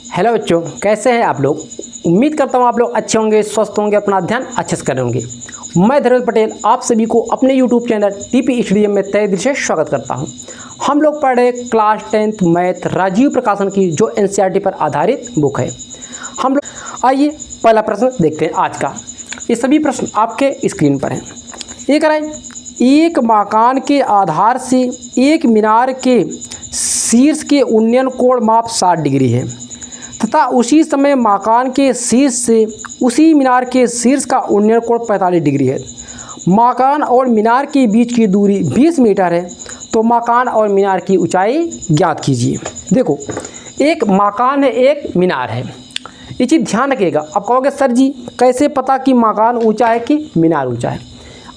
Hello बच्चों, कैसे हैं आप लोग। उम्मीद करता हूं आप लोग अच्छे होंगे, स्वस्थ होंगे, अपना ध्यान अच्छे से कर रहे होंगे। मैं धीरज पटेल आप सभी को अपने यूट्यूब चैनल टीपी स्टूडियो में तहे दिल से स्वागत करता हूं। हम लोग पढ़ रहे क्लास 10th मैथ राजीव प्रकाशन की जो एनसीईआरटी पर आधारित बुक है। हम लोग आइए पहला प्रश्न देखते हैं आज का। ये सभी प्रश्न आपके स्क्रीन पर हैं। ये कराएं, एक मकान के आधार से एक मीनार के शीर्ष के उन्नयन कोण माप 60 डिग्री है तथा उसी समय मकान के शीर्ष से उसी मीनार के शीर्ष का उन्नयन कोण 45 डिग्री है। मकान और मीनार के बीच की दूरी 20 मीटर है, तो मकान और मीनार की ऊंचाई ज्ञात कीजिए। देखो, एक मकान है, एक मीनार है। ये चीज़ ध्यान रखिएगा। आप कहोगे सर जी कैसे पता कि मकान ऊंचा है कि मीनार ऊंचा है।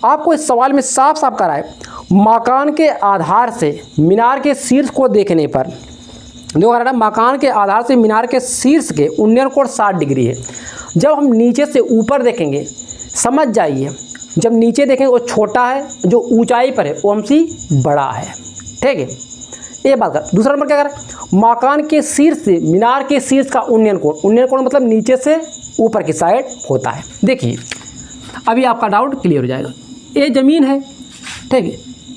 आपको इस सवाल में साफ साफ करा है, मकान के आधार से मीनार के शीर्ष को देखने पर देखो ना, मकान के आधार से मीनार के शीर्ष के उन्नयन कोण 60 डिग्री है। जब हम नीचे से ऊपर देखेंगे, समझ जाइए, जब नीचे देखेंगे वो छोटा है, जो ऊंचाई पर है वो हमसे बड़ा है। ठीक है, ये बात कर। दूसरा नंबर क्या करें, मकान के शीर्ष से मीनार के शीर्ष का उन्नयन कोण मतलब नीचे से ऊपर की साइड होता है। देखिए, अभी आपका डाउट क्लियर हो जाएगा। ये ज़मीन है, ठीक है,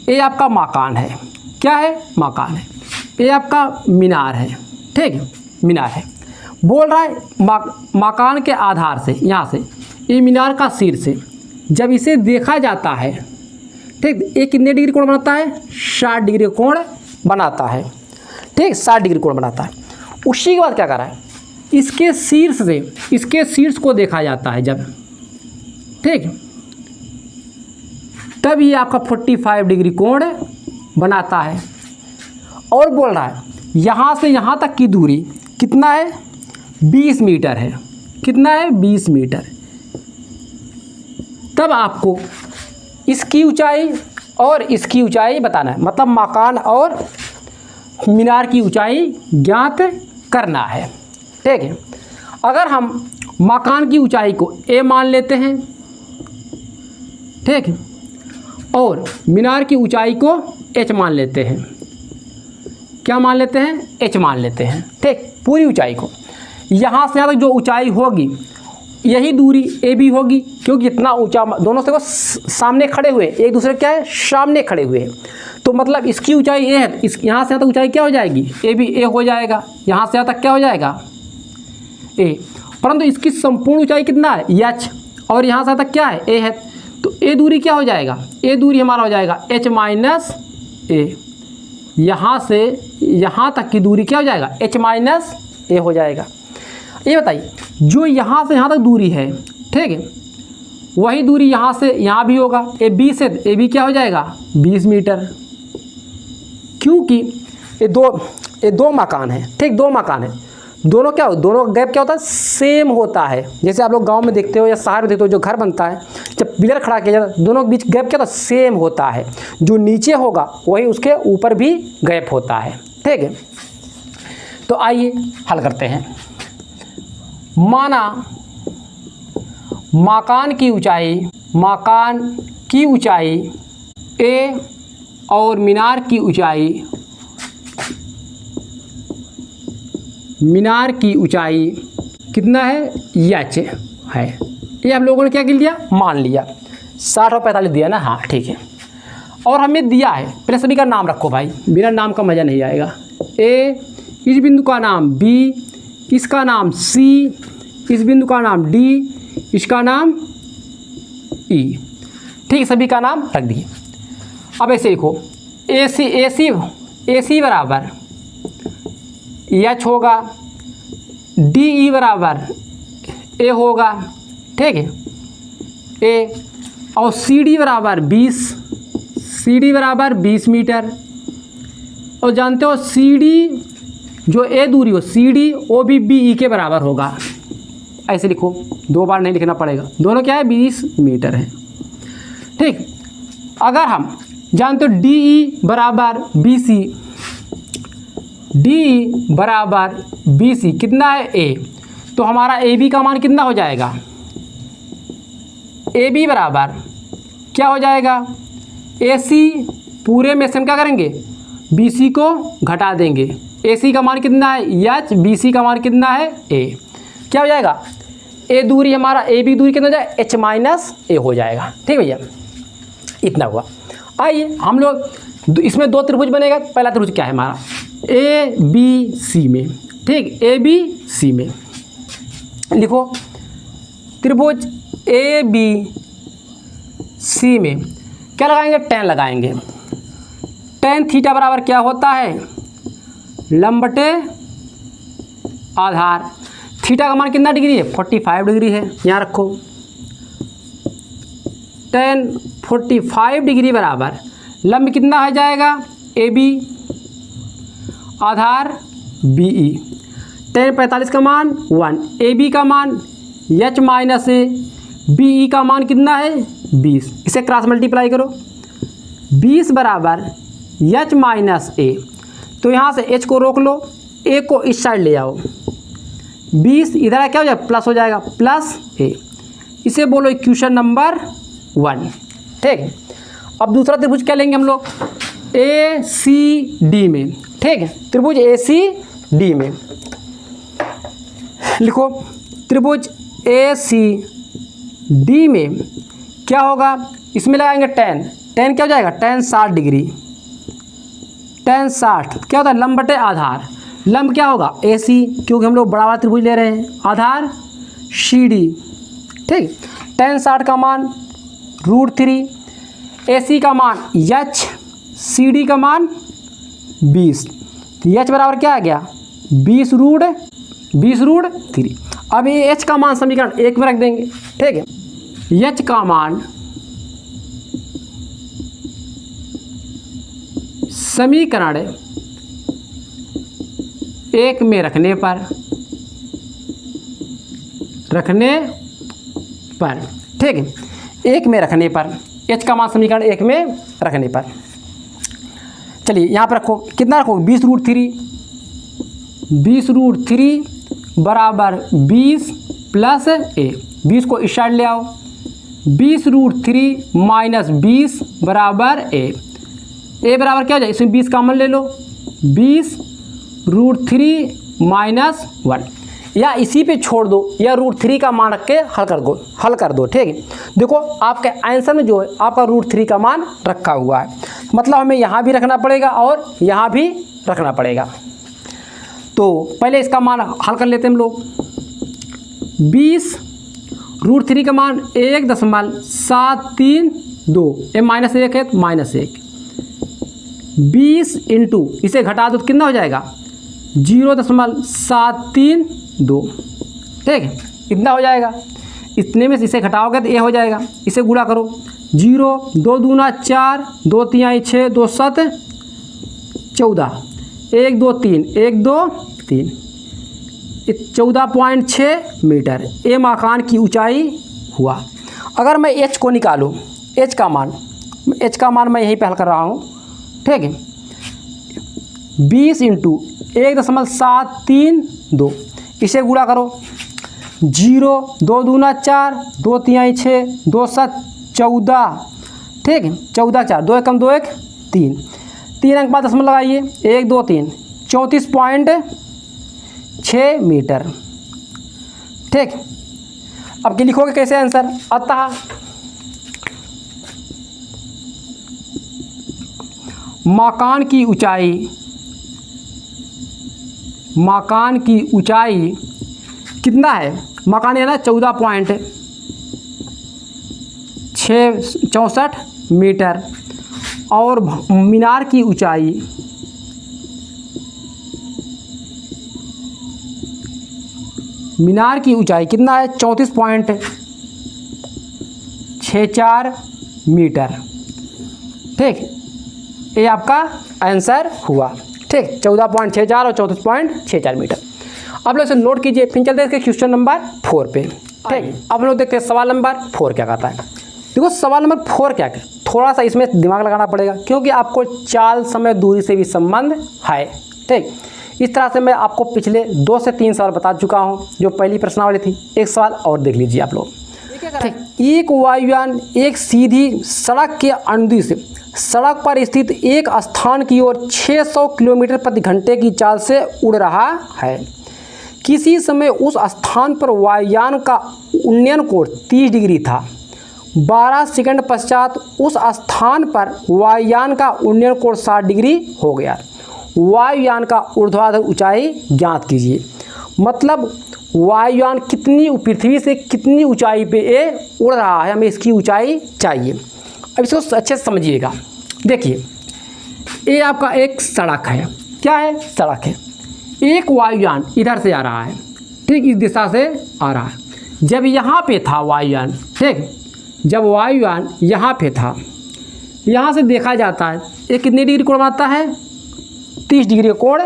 ये आपका मकान है। क्या है? मकान है। ये आपका मीनार है, ठीक है, मीनार है। बोल रहा है मकान के आधार से, यहाँ से ये मीनार का शीर्ष है, जब इसे देखा जाता है, ठीक, ये कितने डिग्री कोण बनाता है? 60 डिग्री कोण बनाता है। ठीक, 60 डिग्री कोण बनाता है। उसी के बाद क्या कर रहा है, इसके शीर्ष से इसके शीर्ष को देखा जाता है जब, ठीक, तब ये आपका 45 डिग्री कोण बनाता है। और बोल रहा है यहाँ से यहाँ तक की दूरी कितना है? 20 मीटर है। कितना है? 20 मीटर। तब आपको इसकी ऊंचाई और इसकी ऊंचाई बताना है, मतलब मकान और मीनार की ऊंचाई ज्ञात करना है। ठीक है, अगर हम मकान की ऊंचाई को a मान लेते हैं, ठीक है, और मीनार की ऊंचाई को h मान लेते हैं। क्या मान लेते हैं? h मान लेते हैं। ठीक, पूरी ऊंचाई को, यहाँ से यहाँ तक जो ऊंचाई होगी यही दूरी ए भी होगी, क्योंकि इतना ऊंचा दोनों से वो सामने खड़े हुए, एक दूसरे क्या है? सामने खड़े हुए हैं। तो मतलब इसकी ऊंचाई ए है, इस यहाँ से यहाँ तक ऊंचाई क्या हो जाएगी? ए भी ए हो जाएगा। यहाँ से यहाँ तक क्या हो जाएगा? ए। परंतु इसकी संपूर्ण ऊंचाई कितना है? h, और यहाँ से यहाँ तक क्या है? ए है। तो ए दूरी क्या हो जाएगा? ए दूरी हमारा हो जाएगा h माइनस ए। यहाँ से यहाँ तक की दूरी क्या हो जाएगा? h माइनस ए हो जाएगा। ये बताइए, जो यहाँ से यहाँ तक दूरी है, ठीक है, वही दूरी यहाँ से यहाँ भी होगा। ए 20 है, ए भी क्या हो जाएगा? 20 मीटर। क्योंकि ये दो मकान है, ठीक, दो मकान है। दोनों क्या हो, दोनों गैप क्या होता है? सेम होता है। जैसे आप लोग गांव में देखते हो या शहर में देखते हो, जो घर बनता है जब पिलर खड़ा किया जाता है, दोनों के बीच गैप क्या होता है? सेम होता है। जो नीचे होगा वही उसके ऊपर भी गैप होता है। ठीक है, तो आइए हल करते हैं। माना मकान की ऊंचाई a और मीनार की ऊंचाई कितना है? h है। ये हम लोगों ने क्या कर लिया? मान लिया। 60 और 45 दिया ना? हाँ, ठीक है। और हमें दिया है, पहले सभी का नाम रखो भाई, बिना नाम का मज़ा नहीं आएगा। ए, इस बिंदु का नाम B, इसका नाम C, इस बिंदु का नाम D, इसका नाम E। ठीक, सभी का नाम रख दिए। अब ऐसे लिखो, AC बराबर H होगा, DE बराबर A होगा, ठीक है, A, और CD बराबर 20 मीटर। और जानते हो CD जो A दूरी हो, CD वो भी BE के बराबर होगा। ऐसे लिखो, 2 बार नहीं लिखना पड़ेगा, दोनों क्या है? 20 मीटर है। ठीक, अगर हम जानते हो DE बराबर BC कितना है? A, तो हमारा AB का मान कितना हो जाएगा? AB बराबर क्या हो जाएगा? AC पूरे में से हम क्या करेंगे? BC को घटा देंगे, AC का मान कितना है H, BC का मान कितना है A, क्या हो जाएगा A दूरी हमारा AB दूरी कितना हो जाएगा H माइनस A हो जाएगा। ठीक भैया, इतना हुआ। आइए हम लोग इसमें दो त्रिभुज बनेगा। पहला त्रिभुज क्या है हमारा ABC में, ठीक ABC में लिखो त्रिभुज ABC में क्या लगाएंगे, tan लगाएंगे। tan थीटा बराबर क्या होता है, लंब बटे आधार। थीटा का मान कितना डिग्री है 45 डिग्री है, यहाँ रखो। tan 45 डिग्री बराबर लंब कितना हो जाएगा AB आधार BE। tan 45 का मान 1, AB का मान H माइनस A, BE का मान कितना है 20। इसे क्रॉस मल्टीप्लाई करो, 20 बराबर H माइनस A। तो यहाँ से H को रोक लो, A को इस साइड ले आओ, 20 इधर क्या हो जाएगा प्लस हो जाएगा, प्लस A। इसे बोलो इक्वेशन नंबर 1। ठीक है, अब दूसरा त्रिभुज क्या लेंगे हम लोग ACD में। ठीक है, त्रिभुज ACD में लिखो त्रिभुज ACD में क्या होगा, इसमें लगाएंगे tan क्या हो जाएगा tan 60 डिग्री, tan 60 क्या होता है लंब बटे आधार। लंब क्या होगा AC, क्योंकि हम लोग बड़ा वाला त्रिभुज ले रहे हैं, आधार CD। ठीक, tan 60 का मान √3, AC का मान H, CD का मान 20। H बराबर क्या आ गया 20 √3। अब ये H का मान समीकरण 1 में रख देंगे। ठीक है, H का मान समीकरण 1 में रखने पर ठीक है, 1 में रखने पर H का मान समीकरण 1 में रखने पर, चलिए यहाँ पर रखो, कितना रखो 20 √3 बराबर 20 प्लस A। 20 को इस साइड ले आओ, 20 √3 माइनस 20 बराबर A। A बराबर क्या हो जाए, इसमें 20 कॉमन ले लो, 20 √3 माइनस 1, या इसी पे छोड़ दो, या √3 का मान रख के हल कर दो। ठीक है, देखो आपके आंसर में जो है आपका √3 का मान रखा हुआ है, मतलब हमें यहाँ भी रखना पड़ेगा और यहाँ भी रखना पड़ेगा। तो पहले इसका मान हल कर लेते हैं हम लोग। 20 √3 का मान 1.732, ये -1 है तो -1, 20 इंटू इसे घटा दो तो कितना हो जाएगा 0.732। ठीक है, इतना हो जाएगा। इतने में से इसे घटाओगे तो ये हो जाएगा, इसे गुणा करो, 0 2 दूना 4, 2 3 6, 2 7 14, 1 2 3, 1 2 3, 14.6 मीटर ये मकान की ऊंचाई हुआ। अगर मैं H को निकालूं, H का मान मैं यहीं पे हल कर रहा हूँ। ठीक है, 20 इंटू 1.732, इसे गुणा करो, 0 2 दूना 4, 2 3 6, 2 7 14। ठीक है, 14 4, 2 1 2 1 3, 3 अंक बाद दशमलव लगाइए, 1 2 3, 34.6 मीटर। ठीक, अब लिखोगे कैसे आंसर, अतः मकान की ऊंचाई कितना है, मकान है ना 14.64 मीटर, और मीनार की ऊंचाई कितना है 34.64 मीटर। ठीक, ये आपका आंसर हुआ। ठीक, 14.64 और 34.64 मीटर। आप लोग इसे नोट कीजिए। फिर चलते हैं क्वेश्चन नंबर 4 पे। ठीक, अब लोग देखते हैं सवाल नंबर 4 क्या कहता है। देखो सवाल नंबर 4 क्या है, थोड़ा सा इसमें दिमाग लगाना पड़ेगा, क्योंकि आपको चाल, समय, दूरी से भी संबंध है। ठीक, इस तरह से मैं आपको पिछले 2 से 3 सवाल बता चुका हूँ, जो पहली प्रश्नावली थी। एक सवाल और देख लीजिए आप लोग। ठीक, एक वायुयान एक सीधी सड़क के अनुदिश सड़क पर स्थित एक स्थान की ओर 600 किलोमीटर प्रति घंटे की चाल से उड़ रहा है। किसी समय उस स्थान पर वायुयान का उन्नयन कोण 30 डिग्री था। 12 सेकंड पश्चात उस स्थान पर वायुयान का उन्नयन कोण 60 डिग्री हो गया। वायुयान का ऊर्ध्वाधर ऊंचाई ज्ञात कीजिए। मतलब वायुयान कितनी पृथ्वी से कितनी ऊंचाई पे ये उड़ रहा है, हमें इसकी ऊंचाई चाहिए। अब इसको अच्छे से समझिएगा। देखिए, ये आपका एक सड़क है। क्या है? सड़क है। एक वायुयान इधर से आ रहा है, ठीक, इस दिशा से आ रहा है। जब यहाँ पे था वायुयान, ठीक, जब वायुयान यहाँ पे था, यहाँ से देखा जाता है ये कितने डिग्री कोण बनाता है? 30 डिग्री कोण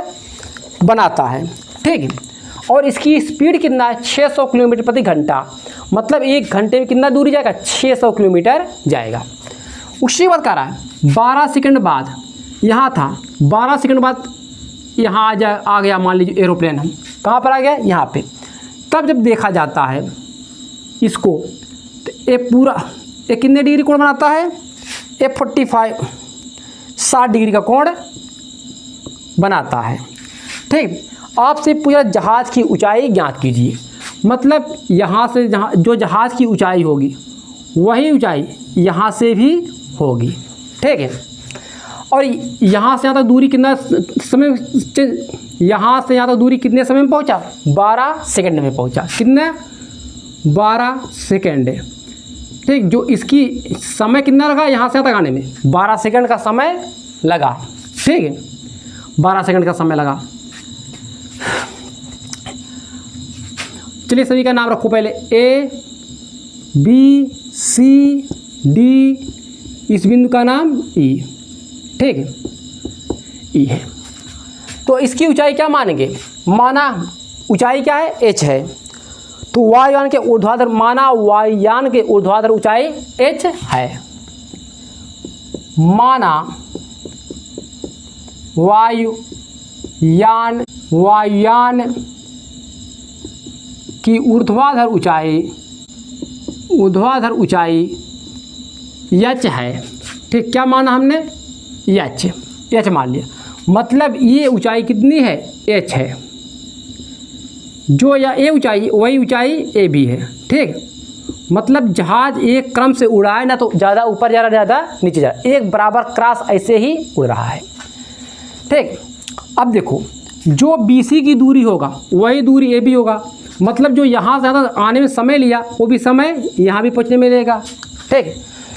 बनाता है, ठीक। और इसकी स्पीड कितना है? 600 किलोमीटर प्रति घंटा। मतलब एक घंटे में कितना दूरी जाएगा? 600 किलोमीटर जाएगा। उसके बाद कह रहा है 12 सेकंड बाद यहाँ था, 12 सेकंड बाद यहाँ आ गया, मान लीजिए एरोप्लेन हम कहाँ पर आ गया? यहाँ पे। तब जब देखा जाता है इसको, तो ये पूरा ये कितने डिग्री कोण बनाता है? ये 45 60 डिग्री का कोण बनाता है, ठीक। आपसे पूरा जहाज़ की ऊंचाई ज्ञात कीजिए। मतलब यहाँ से जहाँ जो जहाज़ की ऊंचाई होगी वही ऊंचाई यहाँ से भी होगी, ठीक है। और यहाँ से यहाँ तक दूरी कितना समय, यहाँ से यहाँ तक दूरी कितने समय में पहुँचा? 12 सेकंड में पहुँचा। कितने? 12 सेकंड, ठीक। जो इसकी समय कितना लगा यहाँ से यहाँ तक आने में? 12 सेकंड का समय लगा, ठीक है, 12 सेकंड का समय लगा। चलिए सभी का नाम रखो पहले। A B C D, इस बिंदु का नाम E, ठीक है, E है। तो इसकी ऊंचाई क्या मानेंगे? माना ऊंचाई क्या है? H है। तो वायुयान के ऊर्ध्वाधर, माना वायुयान के ऊर्ध्वाधर ऊंचाई H है। माना वायुयान की ऊर्ध्वाधर ऊंचाई h है, ठीक। क्या माना हमने? h मान लिया। मतलब ये ऊंचाई कितनी है? h है। जो या ये ऊंचाई वही ऊंचाई a भी है, ठीक। मतलब जहाज एक क्रम से उड़ा है ना, तो ज़्यादा ऊपर जा रहा, ज़्यादा नीचे जा रहा, एक बराबर क्रॉस ऐसे ही उड़ रहा है, ठीक। अब देखो, जो BC की दूरी होगा वही दूरी AB होगा। मतलब जो यहाँ से ज़्यादा आने में समय लिया वो भी समय यहाँ भी पहुँचने में लेगा, ठीक।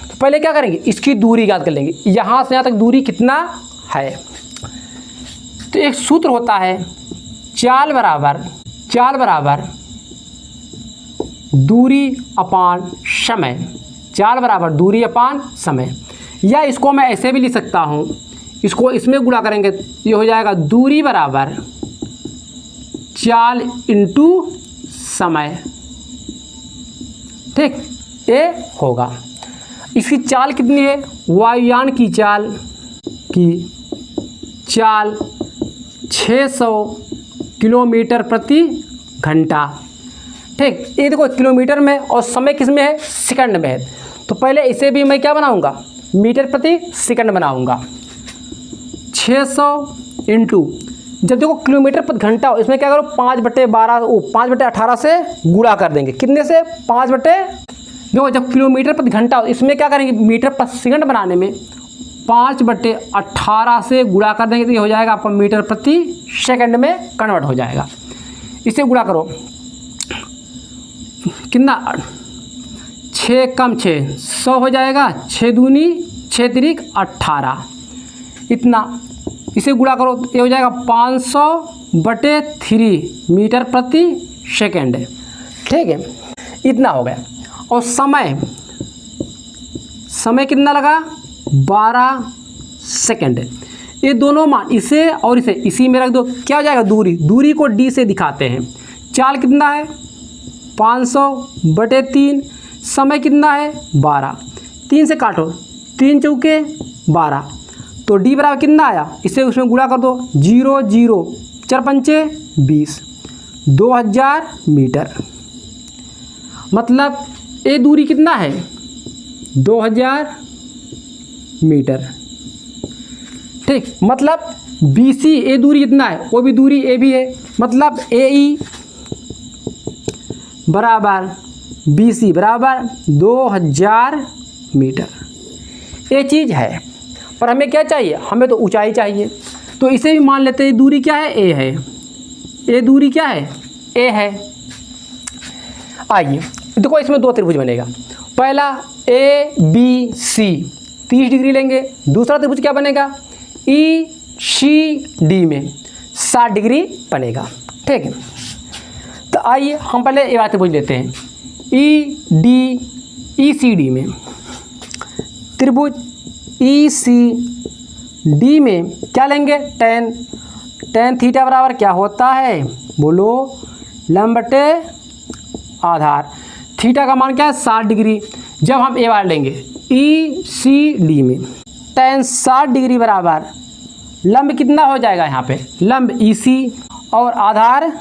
तो पहले क्या करेंगे? इसकी दूरी याद कर लेंगे। यहाँ से यहाँ तक दूरी कितना है? तो एक सूत्र होता है, चाल बराबर दूरी अपान समय। चाल बराबर दूरी अपान समय। या इसको मैं ऐसे भी लिख सकता हूँ, इसको इसमें गुणा करेंगे, ये हो जाएगा दूरी बराबर चाल इंटू समय, ठीक। ये होगा। इसकी चाल कितनी है? वायुयान की चाल 600 किलोमीटर प्रति घंटा, ठीक। ये देखो किलोमीटर में, और समय किस में है? सेकंड में है। तो पहले इसे भी मैं क्या बनाऊंगा? मीटर प्रति सेकंड बनाऊंगा। 600 इंटू, जब देखो किलोमीटर प्रति घंटा हो, इसमें क्या करो? 5/18 से गुणा कर देंगे। कितने से? 5/, देखो जब किलोमीटर प्रति घंटा हो, इसमें क्या करेंगे? मीटर प्रति सेकंड बनाने में 5/18 से गुणा कर देंगे, तो ये हो जाएगा आपका मीटर प्रति सेकंड में कन्वर्ट हो जाएगा। इसे गुणा करो, कितना? 6 कम 6 100 हो जाएगा। 6 दूनी 6 तिरिक 18, इतना। इसे गुणा करो, ये हो जाएगा 500/3 मीटर प्रति सेकंड, ठीक है, इतना हो गया। और समय कितना लगा? 12 सेकंड। ये दोनों मान, इसे और इसे इसी में रख दो। क्या हो जाएगा? दूरी को D से दिखाते हैं। चाल कितना है? 500/3। समय कितना है? 12। 3 से काटो, 3 चौके 12, तो D बराबर कितना आया? इसे उसमें गुणा कर दो। 0 0 4 पंचे 20, 2000 मीटर। मतलब ये दूरी कितना है? 2000 मीटर, ठीक, मतलब BC ए दूरी कितना है, वो भी दूरी ए भी है, मतलब AE बराबर BC बराबर 2000 मीटर। ये चीज़ है, पर हमें क्या चाहिए, हमें तो ऊंचाई चाहिए, तो इसे भी मान लेते हैं दूरी क्या है, ए है। ए दूरी क्या है, ए है। आइए देखो, इसमें दो त्रिभुज बनेगा। पहला ABC 30 डिग्री लेंगे, दूसरा त्रिभुज क्या बनेगा, ECD में 60 डिग्री बनेगा। ठीक है, तो आइए हम पहले ये त्रिभुज लेते हैं। ECD में त्रिभुज ECD में क्या लेंगे, tan थीटा बराबर क्या होता है, बोलो, लंब बटे आधार। थीटा का मान क्या है, 60 डिग्री। जब हम ये वाला लेंगे ECD में tan 60 डिग्री बराबर लंब कितना हो जाएगा, यहाँ पे लंब EC और आधार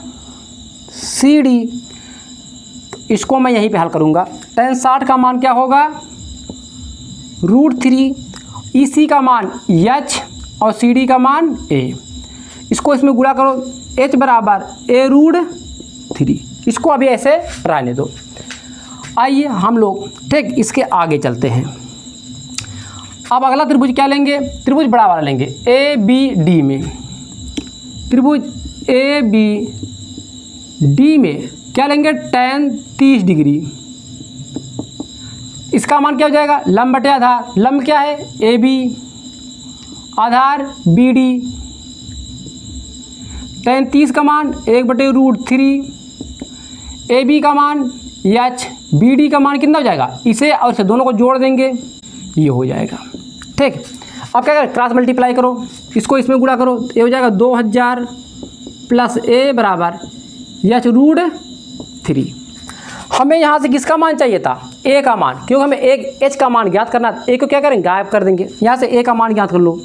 CD। इसको मैं यहीं पे हल करूँगा। tan 60 का मान क्या होगा, √3, EC का मान H और CD का मान A। इसको इसमें गुणा करो, H बराबर A√3। इसको अभी ऐसे रहने दो। आइए हम लोग ठीक इसके आगे चलते हैं। अब अगला त्रिभुज क्या लेंगे, त्रिभुज बड़ा वाला लेंगे ABD में। त्रिभुज ABD में क्या लेंगे, tan 30 डिग्री। इसका मान क्या हो जाएगा, लंब बटे आधार। लंब क्या है, AB, आधार BD। tan 30 का मान 1/√3, AB का मान H, BD का मान कितना हो जाएगा, इसे और इसे दोनों को जोड़ देंगे, ये हो जाएगा। ठीक, अब क्या करें, क्रॉस मल्टीप्लाई करो, इसको इसमें गुणा करो, ये हो जाएगा 2000 प्लस A बराबर H√3। हमें यहाँ से किसका मान चाहिए था, A का मान, क्योंकि हमें एक H का मान ज्ञात करना है। A को क्या करेंगे, गायब कर देंगे। यहाँ से A का मान ज्ञात कर लो,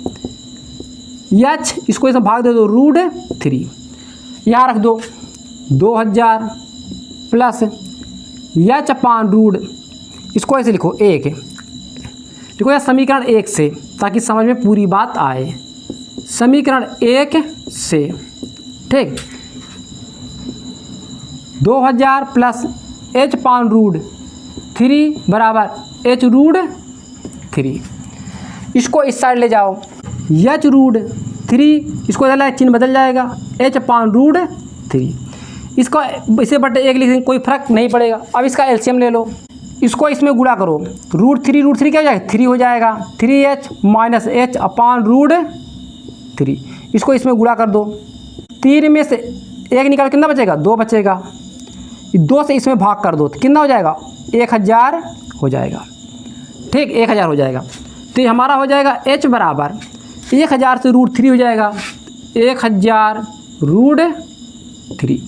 H, इसको इसमें भाग दे दो √3, यहाँ रख दो 2000 प्लस H/√, इसको ऐसे लिखो 1। देखो यह समीकरण 1 से, ताकि समझ में पूरी बात आए। समीकरण 1 से, ठीक, 2000 प्लस H/√3 बराबर H√3। इसको इस साइड ले जाओ, H√3, इसको चिन्ह बदल जाएगा, H/√3। इसको इसे बटे 1 लिख देंगे, कोई फर्क नहीं पड़ेगा। अब इसका एलसीएम ले लो, इसको इसमें गुणा करो, √3 क्या हो जाएगा, 3 हो जाएगा, 3H माइनस H/√3। इसको इसमें गुणा कर दो, 3 में से 1 निकाल कितना बचेगा, 2 बचेगा। 2 से इसमें भाग कर दो तो कितना हो जाएगा, 1000 हो जाएगा। ठीक, 1000 हो जाएगा। तो ये हमारा हो जाएगा H बराबर 1000 से √3 हो जाएगा 1000√3।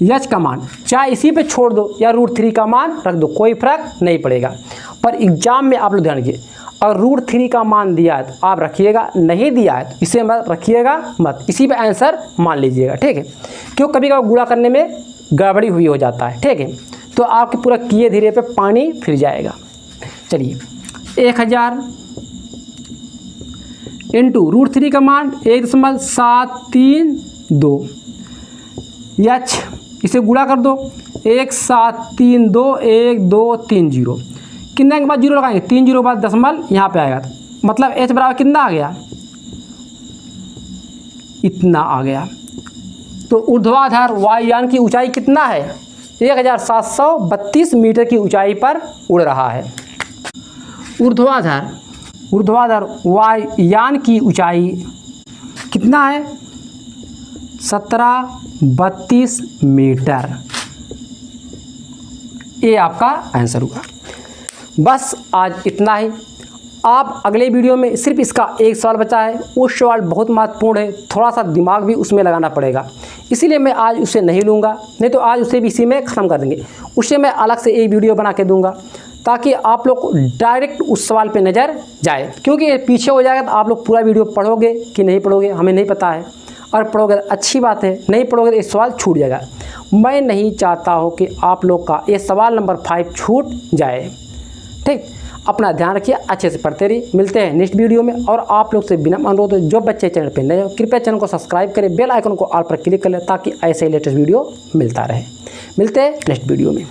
H का मान चाहे इसी पे छोड़ दो या √3 का मान रख दो, कोई फर्क नहीं पड़ेगा। पर एग्जाम में आप लोग ध्यान रखिए, अगर √3 का मान दिया है तो आप रखिएगा, नहीं दिया है तो इसे मत रखिएगा, मत, इसी पे आंसर मान लीजिएगा। ठीक है, क्यों, कभी कभी गुणा करने में गड़बड़ी हुई हो जाता है। ठीक है, तो आपके पूरा किए धीरे पे पानी फिर जाएगा। चलिए, 1000 इंटू √3 का मान 1.732, H, इसे गुणा कर दो, 1732 1230, कितने के बाद जीरो लगाएंगे, 3 जीरो के बाद दशमलव यहाँ पे आएगा, मतलब H बराबर कितना आ गया, इतना आ गया। तो ऊर्ध्वाधर वायुयान की ऊंचाई कितना है, 1732 मीटर की ऊंचाई पर उड़ रहा है। ऊर्ध्वाधर वायुयान की ऊंचाई कितना है, 1732 मीटर। ये आपका आंसर हुआ। बस आज इतना ही। आप अगले वीडियो में सिर्फ इसका एक सवाल बचा है, उस सवाल बहुत महत्वपूर्ण है, थोड़ा सा दिमाग भी उसमें लगाना पड़ेगा, इसीलिए मैं आज उसे नहीं लूँगा, नहीं तो आज उसे भी इसी में ख़त्म कर देंगे। उसे मैं अलग से एक वीडियो बना के दूंगा ताकि आप लोग डायरेक्ट उस सवाल पे नज़र जाए, क्योंकि ये पीछे हो जाएगा तो आप लोग पूरा वीडियो पढ़ोगे कि नहीं पढ़ोगे हमें नहीं पता है, और पढ़ोगे तो अच्छी बात है, नहीं पढ़ोगे तो ये सवाल छूट जाएगा। मैं नहीं चाहता हूँ कि आप लोग का ये सवाल नंबर 5 छूट जाए। ठीक, अपना ध्यान रखिए, अच्छे से पढ़ते रहिए। मिलते हैं नेक्स्ट वीडियो में। और आप लोग से बिना अनुरोध जो बच्चे चैनल पर नए हो कृपया चैनल को सब्सक्राइब करें, बेल आइकन को ऑल पर क्लिक कर लें ताकि ऐसे ही लेटेस्ट वीडियो मिलता रहे। मिलते हैं नेक्स्ट वीडियो में।